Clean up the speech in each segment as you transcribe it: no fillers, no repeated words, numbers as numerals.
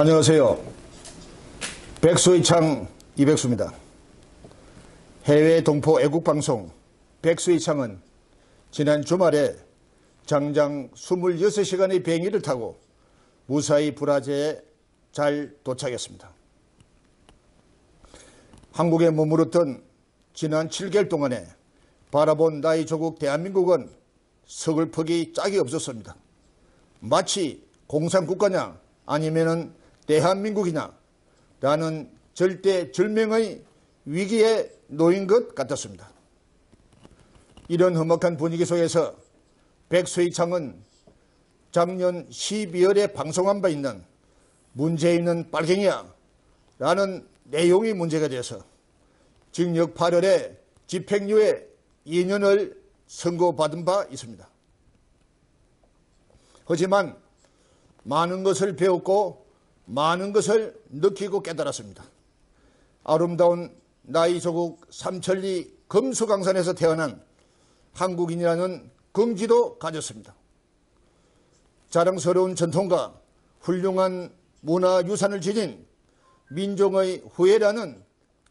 안녕하세요. 백수의창 이백수입니다. 해외 동포 애국방송 백수의창은 지난 주말에 장장 26시간의 비행기를 타고 무사히 브라질에 잘 도착했습니다. 한국에 머무르던 지난 7개월 동안에 바라본 나의 조국 대한민국은 서글프기 짝이 없었습니다. 마치 공산국가냐 아니면은 대한민국이냐 라는 절대절명의 위기에 놓인 것 같았습니다. 이런 험악한 분위기 속에서 백수의창은 작년 12월에 방송한 바 있는 문재인은 빨갱이야 라는 내용이 문제가 되어서 징역 8월에 집행유예 2년을 선고받은 바 있습니다. 하지만 많은 것을 배웠고 많은 것을 느끼고 깨달았습니다. 아름다운 나의 조국 삼천리 금수강산에서 태어난 한국인이라는 긍지도 가졌습니다. 자랑스러운 전통과 훌륭한 문화유산을 지닌 민족의 후예라는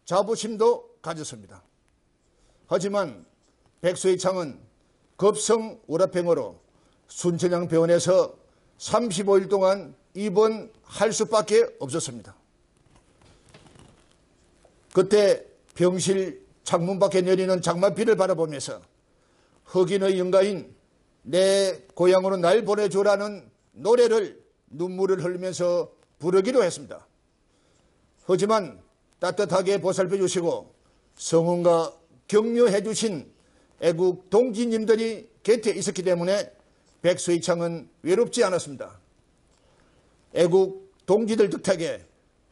자부심도 가졌습니다. 하지만 백수의창은 급성우라병으로 순천향병원에서 35일 동안 입원할 수밖에 없었습니다. 그때 병실 창문 밖에 내리는 장맛비를 바라보면서 흑인의 영가인 내 고향으로 날 보내주라는 노래를 눈물을 흘리면서 부르기로 했습니다. 하지만 따뜻하게 보살펴 주시고 성원과 격려해 주신 애국 동지님들이 곁에 있었기 때문에 백수의창은 외롭지 않았습니다. 애국 동지들 덕택에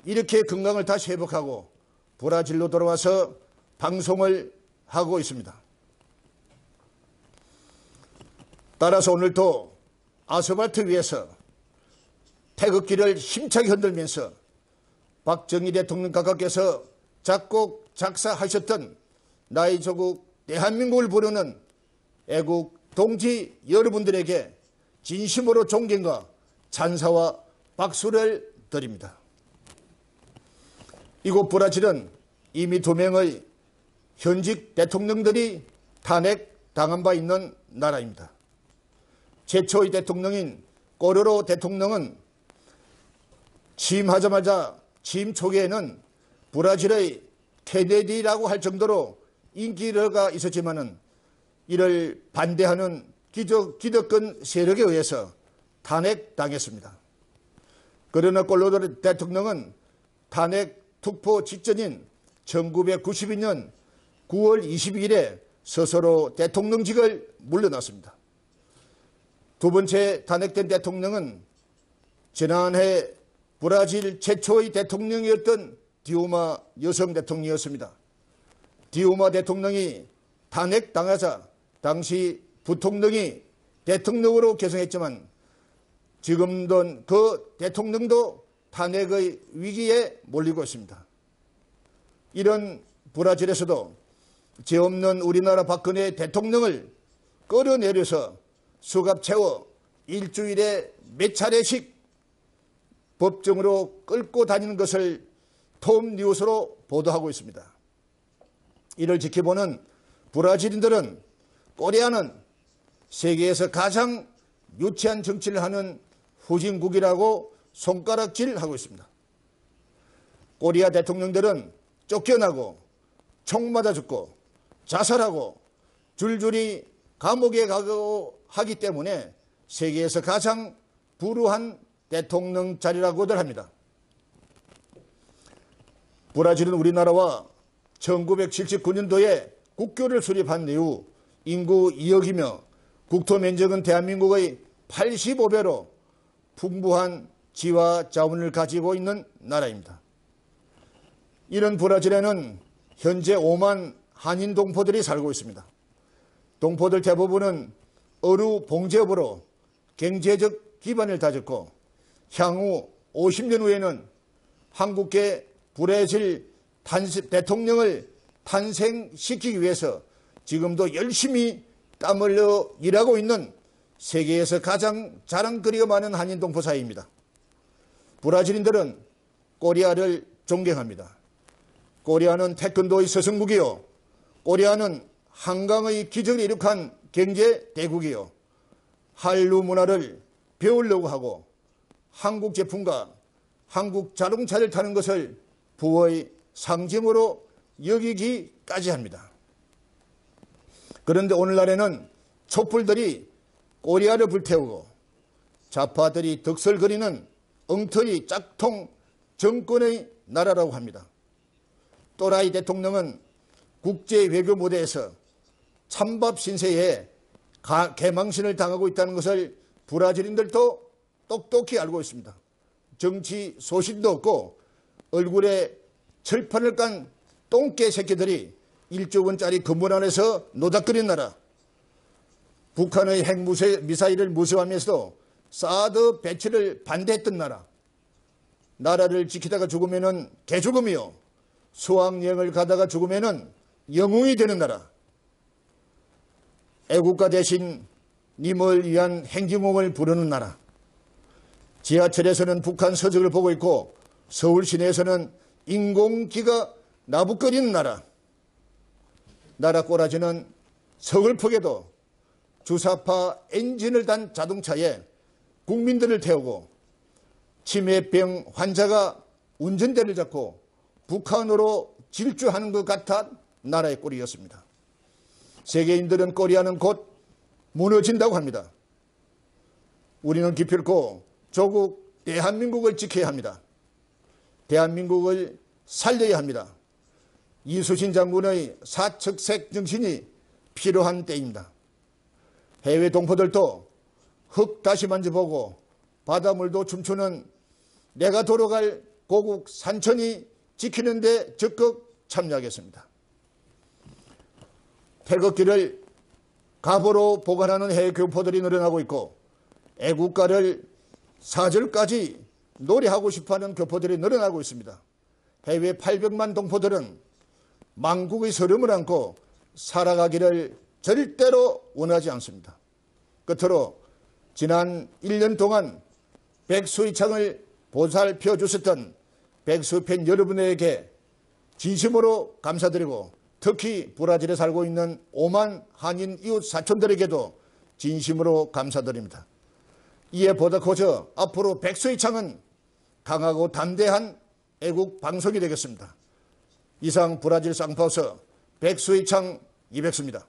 이렇게 건강을 다시 회복하고 브라질로 돌아와서 방송을 하고 있습니다. 따라서 오늘도 아스팔트 위에서 태극기를 힘차게 흔들면서 박정희 대통령 각하께서 작곡 작사하셨던 나의 조국 대한민국을 부르는 애국 동지 여러분들에게 진심으로 존경과 찬사와 박수를 드립니다. 이곳 브라질은 이미 2명의 현직 대통령들이 탄핵당한 바 있는 나라입니다. 최초의 대통령인 꼬르로 대통령은 취임하자마자 취임 초기에는 브라질의 케네디라고 할 정도로 인기가 있었지만은 이를 반대하는 기득권 세력에 의해서 탄핵당했습니다. 그러나 꼬르로 대통령은 탄핵 투표 직전인 1992년 9월 22일에 스스로 대통령직을 물러났습니다. 두 번째 탄핵된 대통령은 지난해 브라질 최초의 대통령이었던 디우마 여성 대통령이었습니다. 디우마 대통령이 탄핵당하자 당시 부통령이 대통령으로 개성했지만 지금도 그 대통령도 탄핵의 위기에 몰리고 있습니다. 이런 브라질에서도 죄 없는 우리나라 박근혜 대통령을 끌어내려서 수갑 채워 일주일에 몇 차례씩 법정으로 끌고 다니는 것을 톱뉴스로 보도하고 있습니다. 이를 지켜보는 브라질인들은 코리아는 세계에서 가장 유치한 정치를 하는 후진국이라고 손가락질하고 있습니다. 코리아 대통령들은 쫓겨나고 총 맞아 죽고 자살하고 줄줄이 감옥에 가고 하기 때문에 세계에서 가장 불우한 대통령 자리라고들 합니다. 브라질은 우리나라와 1979년도에 국교를 수립한 이후 인구 2억이며 국토 면적은 대한민국의 85배로 풍부한 지와 자원을 가지고 있는 나라입니다. 이런 브라질에는 현재 5만 한인 동포들이 살고 있습니다. 동포들 대부분은 어루 봉제업으로 경제적 기반을 다졌고 향후 50년 후에는 한국계 브라질 대통령을 탄생시키기 위해서 지금도 열심히 땀 흘려 일하고 있는 세계에서 가장 자랑거리가 많은 한인 동포 사이입니다. 브라질인들은 코리아를 존경합니다. 코리아는 태권도의 서성국이요. 코리아는 한강의 기적을 이룩한 경제 대국이요. 한류 문화를 배우려고 하고 한국 제품과 한국 자동차를 타는 것을 부의 상징으로 여기기까지 합니다. 그런데 오늘날에는 촛불들이 코리아를 불태우고 좌파들이 덕설거리는 엉터리 짝퉁 정권의 나라라고 합니다. 또라이 대통령은 국제 외교 무대에서 찬밥 신세에 개망신을 당하고 있다는 것을 브라질인들도 똑똑히 알고 있습니다. 정치 소신도 없고 얼굴에 철판을 깐 똥개 새끼들이 1조 원짜리 건물 안에서 노닥거리는 나라. 북한의 핵미사일을 무서워하면서도 사드 배치를 반대했던 나라. 나라를 지키다가 죽으면 개죽음이요. 수학여행을 가다가 죽으면 영웅이 되는 나라. 애국가 대신 님을 위한 행진곡을 부르는 나라. 지하철에서는 북한 서적을 보고 있고 서울 시내에서는 인공기가 나부거리는 나라. 나라 꼬라지는 서글프게도 주사파 엔진을 단 자동차에 국민들을 태우고 치매병 환자가 운전대를 잡고 북한으로 질주하는 것 같은 나라의 꼴이었습니다. 세계인들은 코리아는 곧 무너진다고 합니다. 우리는 기필코 조국 대한민국을 지켜야 합니다. 대한민국을 살려야 합니다. 이수신 장군의 사척색 정신이 필요한 때입니다. 해외 동포들도 흙 다시 만져보고 바닷물도 춤추는 내가 돌아갈 고국 산천이 지키는 데 적극 참여하겠습니다. 태극기를 갑오로 보관하는 해외 교포들이 늘어나고 있고 애국가를 사절까지 노래하고 싶어하는 교포들이 늘어나고 있습니다. 해외 800만 동포들은 망국의 서름을 안고 살아가기를 절대로 원하지 않습니다. 끝으로 지난 1년 동안 백수의창을 보살펴 주셨던 백수팬 여러분에게 진심으로 감사드리고 특히 브라질에 살고 있는 5만 한인 이웃 사촌들에게도 진심으로 감사드립니다. 이에 보다 커져 앞으로 백수의창은 강하고 담대한 애국 방송이 되겠습니다. 이상 브라질 상파우스 백수의창 이백수입니다.